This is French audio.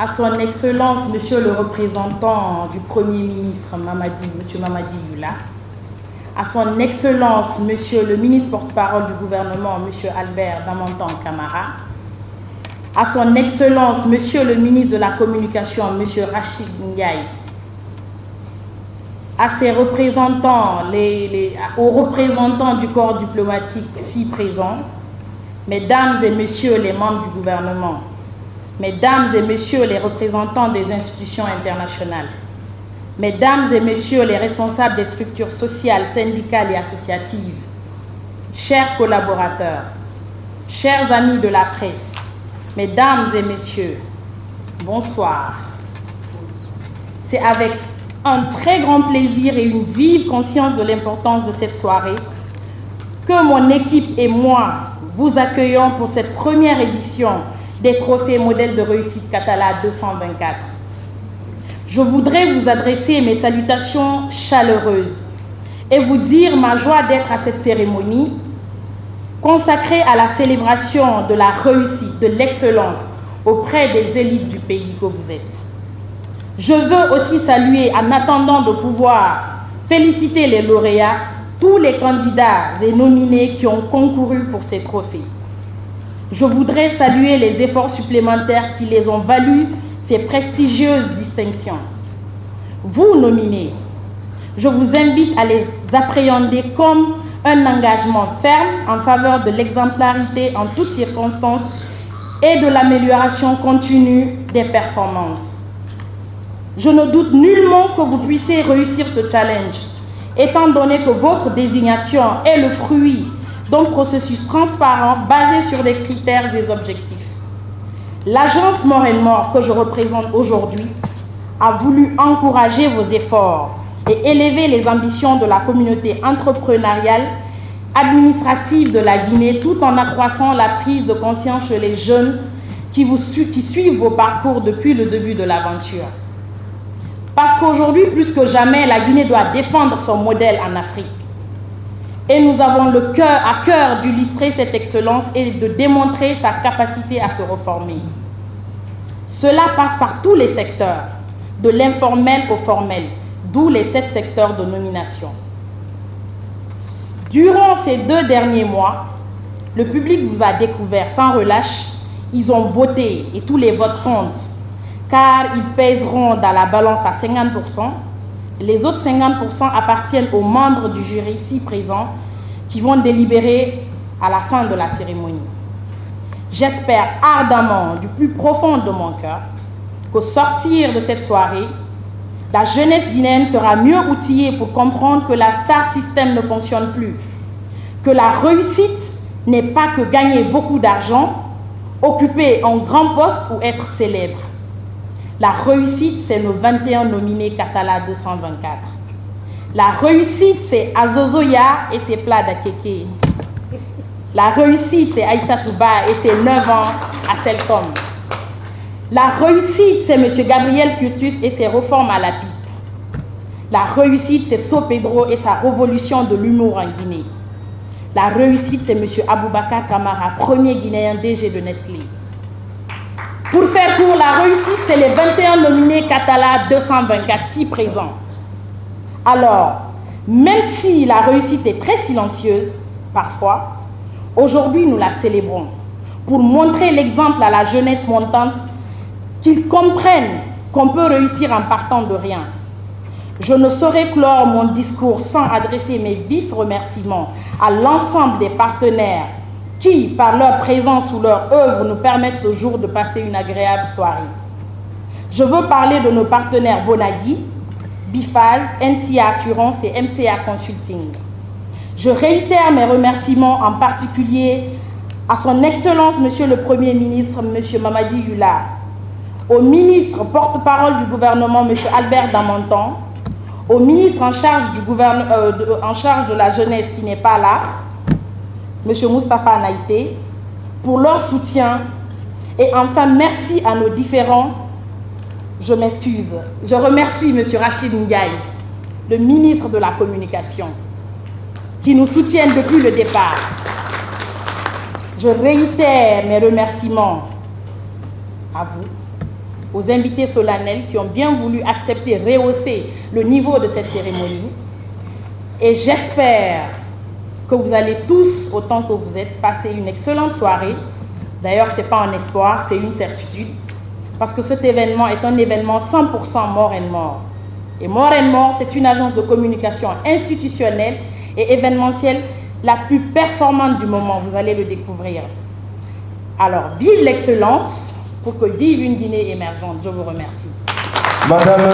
à son Excellence, Monsieur le représentant du Premier ministre, Monsieur Mamadi Yula, à son Excellence, Monsieur le ministre porte-parole du gouvernement, Monsieur Albert Damantan Camara, à son Excellence, Monsieur le ministre de la Communication, Monsieur Rachid Ndiaye, à ses représentants, aux représentants du corps diplomatique si présents, Mesdames et Messieurs les membres du gouvernement, Mesdames et Messieurs les représentants des institutions internationales, Mesdames et Messieurs les responsables des structures sociales, syndicales et associatives, chers collaborateurs, chers amis de la presse, Mesdames et Messieurs, bonsoir. C'est avec un très grand plaisir et une vive conscience de l'importance de cette soirée que mon équipe et moi vous accueillons pour cette première édition des trophées modèles de réussite Katala 224. Je voudrais vous adresser mes salutations chaleureuses et vous dire ma joie d'être à cette cérémonie consacrée à la célébration de la réussite, de l'excellence auprès des élites du pays que vous êtes. Je veux aussi saluer, en attendant de pouvoir féliciter les lauréats, tous les candidats et nominés qui ont concouru pour ces trophées. Je voudrais saluer les efforts supplémentaires qui les ont valu ces prestigieuses distinctions. Vous, nominés, je vous invite à les appréhender comme un engagement ferme en faveur de l'exemplarité en toutes circonstances et de l'amélioration continue des performances. Je ne doute nullement que vous puissiez réussir ce challenge, étant donné que votre désignation est le fruit d'un processus transparent basé sur des critères et objectifs. L'agence Mort & Mort que je représente aujourd'hui a voulu encourager vos efforts et élever les ambitions de la communauté entrepreneuriale, administrative de la Guinée, tout en accroissant la prise de conscience chez les jeunes qui suivent vos parcours depuis le début de l'aventure. Parce qu'aujourd'hui, plus que jamais, la Guinée doit défendre son modèle en Afrique. Et nous avons à cœur d'illustrer cette excellence et de démontrer sa capacité à se reformer. Cela passe par tous les secteurs, de l'informel au formel, d'où les 7 secteurs de nomination. Durant ces 2 derniers mois, le public vous a découvert sans relâche. Ils ont voté et tous les votes comptent, car ils pèseront dans la balance à 50%. Les autres 50% appartiennent aux membres du jury ici présents qui vont délibérer à la fin de la cérémonie. J'espère ardemment, du plus profond de mon cœur, qu'au sortir de cette soirée, la jeunesse guinéenne sera mieux outillée pour comprendre que la star system ne fonctionne plus, que la réussite n'est pas que gagner beaucoup d'argent, occuper un grand poste ou être célèbre. La réussite, c'est nos 21 nominés Katala 224. La réussite, c'est Azozoya et ses plats d'Akeke. La réussite, c'est Aïssa Touba et ses 9 ans à Selcom. La réussite, c'est M. Gabriel Curtus et ses réformes à la pipe. La réussite, c'est So Pedro et sa révolution de l'humour en Guinée. La réussite, c'est M. Aboubakar Kamara, premier Guinéen DG de Nestlé. Pour faire court, la réussite, c'est les 21 nominés Katala 224, si présents. Alors, même si la réussite est très silencieuse, parfois, aujourd'hui nous la célébrons pour montrer l'exemple à la jeunesse montante qu'ils comprennent qu'on peut réussir en partant de rien. Je ne saurais clore mon discours sans adresser mes vifs remerciements à l'ensemble des partenaires qui, par leur présence ou leur œuvre, nous permettent ce jour de passer une agréable soirée. Je veux parler de nos partenaires Bonagui, Bifaz, NCA Assurance et MCA Consulting. Je réitère mes remerciements en particulier à son Excellence, Monsieur le Premier ministre, Monsieur Mamadi Yula, au ministre porte-parole du gouvernement, Monsieur Albert Damantan, au ministre en charge de la jeunesse qui n'est pas là, M. Moustapha Naïté, pour leur soutien. Et enfin, merci à nos différents, je m'excuse, je remercie M. Rachid Ndiaye, le ministre de la Communication, qui nous soutiennent depuis le départ. Je réitère mes remerciements à vous aux invités solennels qui ont bien voulu accepter, rehausser le niveau de cette cérémonie. Et j'espère que vous allez tous, autant que vous êtes, passer une excellente soirée. D'ailleurs, ce n'est pas un espoir, c'est une certitude. Parce que cet événement est un événement 100% More & More. Et More & More, c'est une agence de communication institutionnelle et événementielle la plus performante du moment. Vous allez le découvrir. Alors, vive l'excellence pour que vive une Guinée émergente. Je vous remercie. Madame